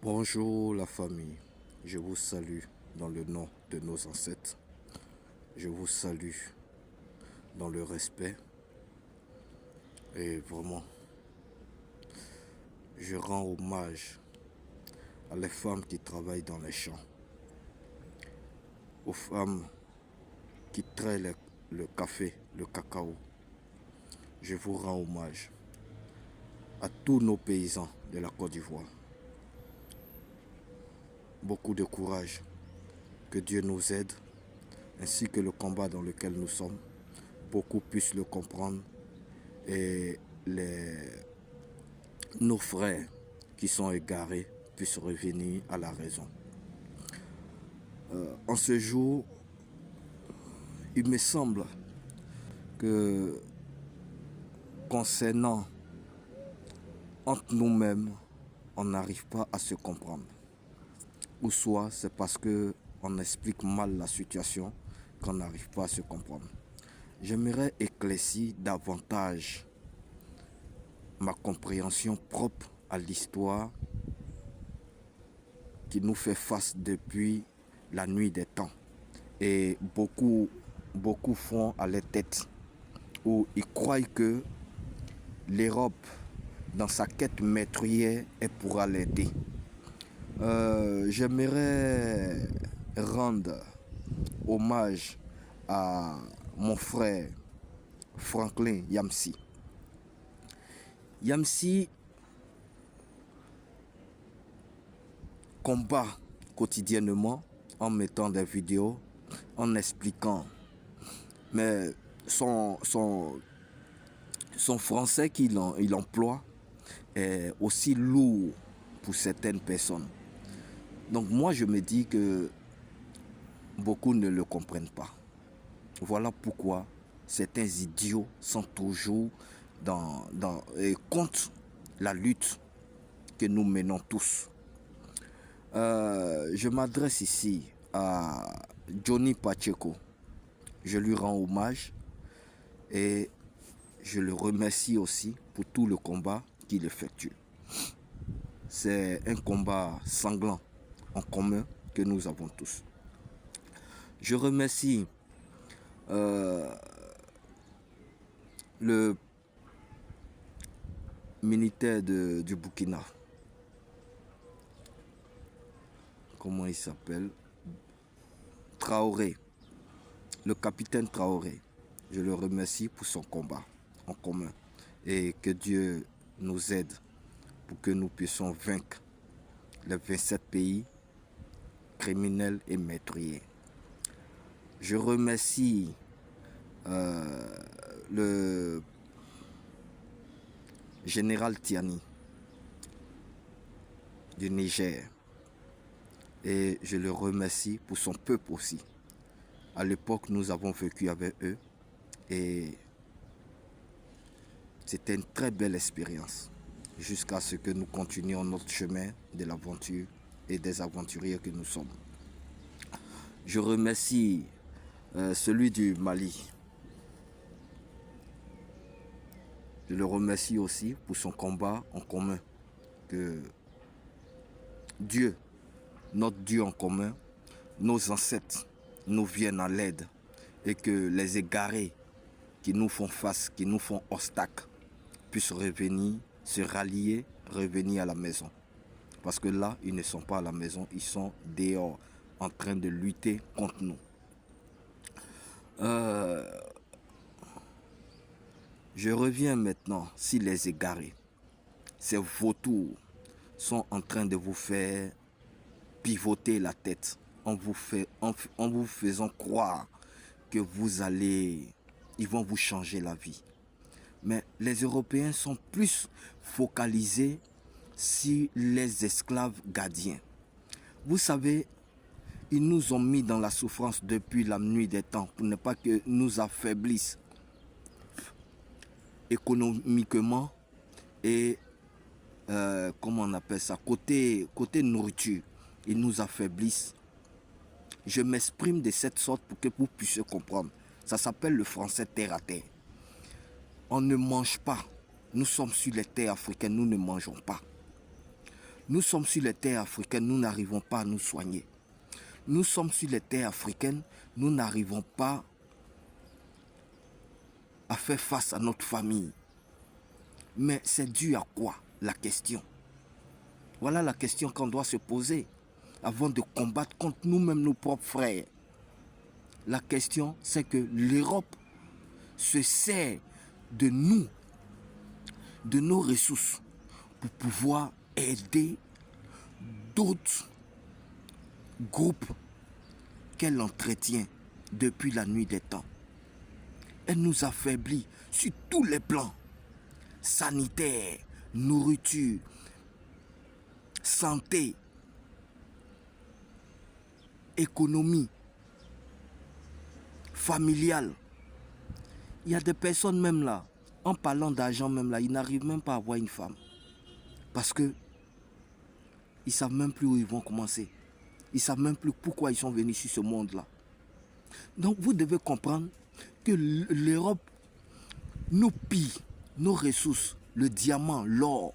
Bonjour la famille, je vous salue dans le nom de nos ancêtres. Je vous salue dans le respect et vraiment, je rends hommage à les femmes qui travaillent dans les champs, aux femmes qui traitent le café, le cacao. Je vous rends hommage à tous nos paysans de la Côte d'Ivoire. Beaucoup de courage, que Dieu nous aide, ainsi que le combat dans lequel nous sommes, beaucoup puissent le comprendre et nos frères qui sont égarés puissent revenir à la raison. En ce jour, il me semble que concernant entre nous-mêmes, on n'arrive pas à se comprendre. Ou soit c'est parce qu'on explique mal la situation qu'on n'arrive pas à se comprendre. J'aimerais éclaircir davantage ma compréhension propre à l'histoire qui nous fait face depuis la nuit des temps. Et beaucoup font à leur tête où ils croient que l'Europe, dans sa quête meurtrière, elle pourra l'aider. J'aimerais rendre hommage à mon frère Franklin Yamsi. Yamsi combat quotidiennement en mettant des vidéos, en expliquant. Mais son français qu'il emploie est aussi lourd pour certaines personnes. Donc moi je me dis que beaucoup ne le comprennent pas. Voilà pourquoi certains idiots sont toujours contre la lutte que nous menons tous. Je m'adresse ici à Johnny Pacheco. Je lui rends hommage et je le remercie aussi pour tout le combat qu'il effectue. C'est un combat sanglant en commun que nous avons tous. Je remercie le militaire du Burkina. Comment il s'appelle? Traoré. Le capitaine Traoré. Je le remercie pour son combat en commun. Et que Dieu nous aide pour que nous puissions vaincre les 27 pays criminels et meurtriers. Je remercie le général Tiani du Niger. Et je le remercie pour son peuple aussi. À l'époque, nous avons vécu avec eux et c'était une très belle expérience jusqu'à ce que nous continuions notre chemin de l'aventure et des aventuriers que nous sommes. Je remercie celui du Mali. Je le remercie aussi pour son combat en commun. Que Dieu, notre Dieu en commun, nos ancêtres nous viennent à l'aide et que les égarés qui nous font face, qui nous font obstacle, puissent revenir, se rallier, revenir à la maison. Parce que là, ils ne sont pas à la maison, ils sont dehors en train de lutter contre nous. Je reviens maintenant sur les égarés. Ces vautours sont en train de vous faire pivoter la tête en vous faisant croire que ils vont vous changer la vie. Mais les Européens sont plus focalisés sur les esclaves gardiens. Vous savez, ils nous ont mis dans la souffrance depuis la nuit des temps pour ne pas que nous affaiblissent économiquement et comment on appelle ça, côté nourriture, ils nous affaiblissent. Je m'exprime de cette sorte pour que vous puissiez comprendre. Ça s'appelle le français terre à terre. On ne mange pas. Nous sommes sur les terres africaines, nous ne mangeons pas. Nous sommes sur les terres africaines, nous n'arrivons pas à nous soigner. Nous sommes sur les terres africaines, nous n'arrivons pas à faire face à notre famille. Mais c'est dû à quoi, la question? Voilà la question qu'on doit se poser avant de combattre contre nous-mêmes, nos propres frères. La question, c'est que l'Europe se sert de nous, de nos ressources, pour pouvoir aider d'autres groupes qu'elle entretient depuis la nuit des temps. Elle nous affaiblit sur tous les plans. Sanitaire, nourriture, santé, économie, familiale. Il y a des personnes même là, en parlant d'argent même là, ils n'arrivent même pas à avoir une femme. Parce que ils ne savent même plus où ils vont commencer. Ils ne savent même plus pourquoi ils sont venus sur ce monde-là. Donc vous devez comprendre que l'Europe nous pille nos ressources, le diamant, l'or.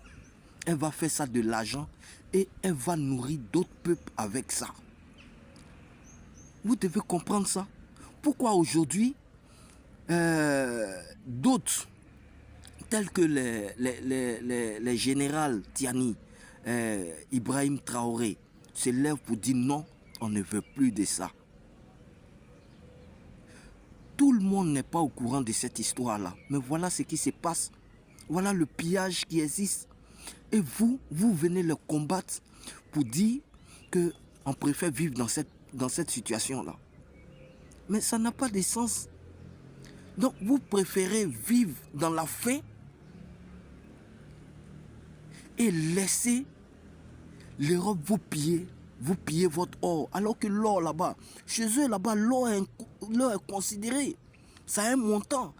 Elle va faire ça de l'argent et elle va nourrir d'autres peuples avec ça. Vous devez comprendre ça. Pourquoi aujourd'hui, d'autres, tels que les généraux Tiani, Ibrahim Traoré, se lèvent pour dire non, on ne veut plus de ça. Tout le monde n'est pas au courant de cette histoire-là. Mais voilà ce qui se passe. Voilà le pillage qui existe. Et vous venez le combattre pour dire qu'on préfère vivre dans cette situation-là. Mais ça n'a pas de sens. Donc vous préférez vivre dans la faim et laisser l'Europe vous piller votre or. Alors que l'or là-bas, chez eux là-bas, l'or est considéré. Ça a un montant.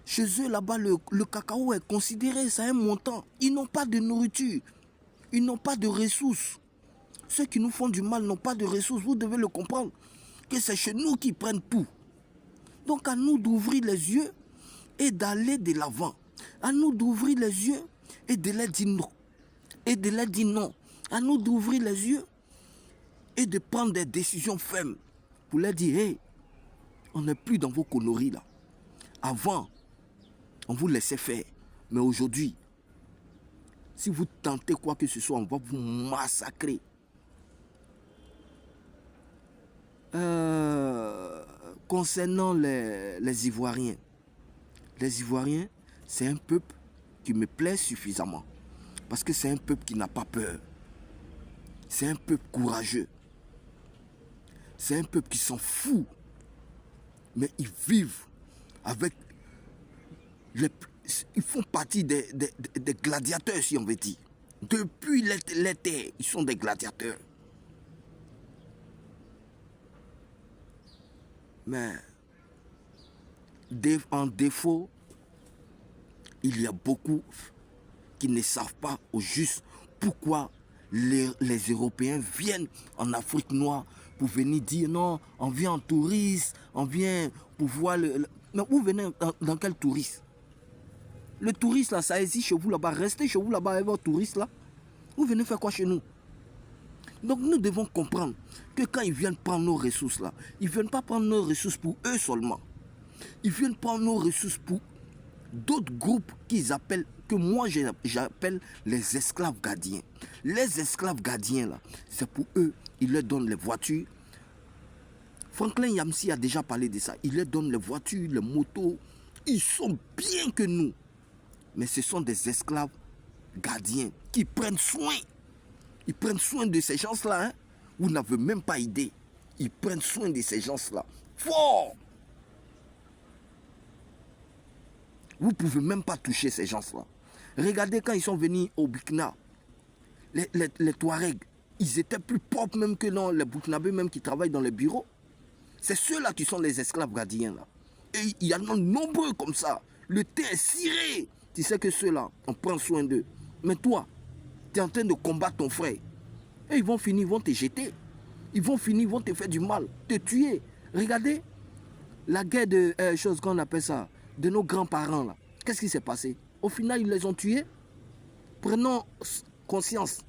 Chez eux là-bas, le cacao est considéré, ça a un montant. Ils n'ont pas de nourriture. Ils n'ont pas de ressources. Ceux qui nous font du mal n'ont pas de ressources. Vous devez le comprendre. Que c'est chez nous qu'ils prennent tout. Donc à nous d'ouvrir les yeux et d'aller de l'avant. À nous d'ouvrir les yeux et de leur dire non. Et de leur dire non. À nous d'ouvrir les yeux et de prendre des décisions fermes. Pour leur dire, hey, on n'est plus dans vos conneries là. Avant, on vous laissait faire. Mais aujourd'hui, si vous tentez quoi que ce soit, on va vous massacrer. Concernant les Ivoiriens. Les Ivoiriens, c'est un peuple qui me plaît suffisamment. Parce que c'est un peuple qui n'a pas peur. C'est un peuple courageux. C'est un peuple qui s'en fout. Mais ils vivent avec... ils font partie des gladiateurs, si on veut dire. Depuis l'été, ils sont des gladiateurs. Mais en défaut, il y a beaucoup qui ne savent pas au juste pourquoi les Européens viennent en Afrique noire pour venir dire non, on vient en touriste, on vient pour voir le... Mais vous venez dans quel touriste? Le touriste là, ça existe chez vous là-bas. Restez chez vous là-bas avec votre touriste là. Vous venez faire quoi chez nous? Donc nous devons comprendre que quand ils viennent prendre nos ressources là, ils ne viennent pas prendre nos ressources pour eux seulement. Ils viennent prendre nos ressources pour d'autres groupes qu'ils appellent, que moi j'appelle les esclaves gardiens. Les esclaves gardiens là, c'est pour eux, ils leur donnent les voitures. Franklin Yamsi a déjà parlé de ça. Ils leur donnent les voitures, les motos. Ils sont bien que nous. Mais ce sont des esclaves gardiens qui prennent soin. Ils prennent soin de ces gens-là. Hein? Vous n'avez même pas idée. Ils prennent soin de ces gens-là. Fort! Vous ne pouvez même pas toucher ces gens-là. Regardez quand ils sont venus au Burkina. Les Touaregs, ils étaient plus propres même que non, les Burkinabés même qui travaillent dans les bureaux. C'est ceux-là qui sont les esclaves gardiens. Là. Et il y en a nombreux comme ça. Le thé est ciré. Tu sais que ceux-là, on prend soin d'eux. Mais toi, tu es en train de combattre ton frère. Et ils vont finir, ils vont te jeter. Ils vont finir, ils vont te faire du mal, te tuer. Regardez la guerre de chose qu'on appelle ça, de nos grands-parents là. Qu'est-ce qui s'est passé? Au final, ils les ont tués. Prenons conscience.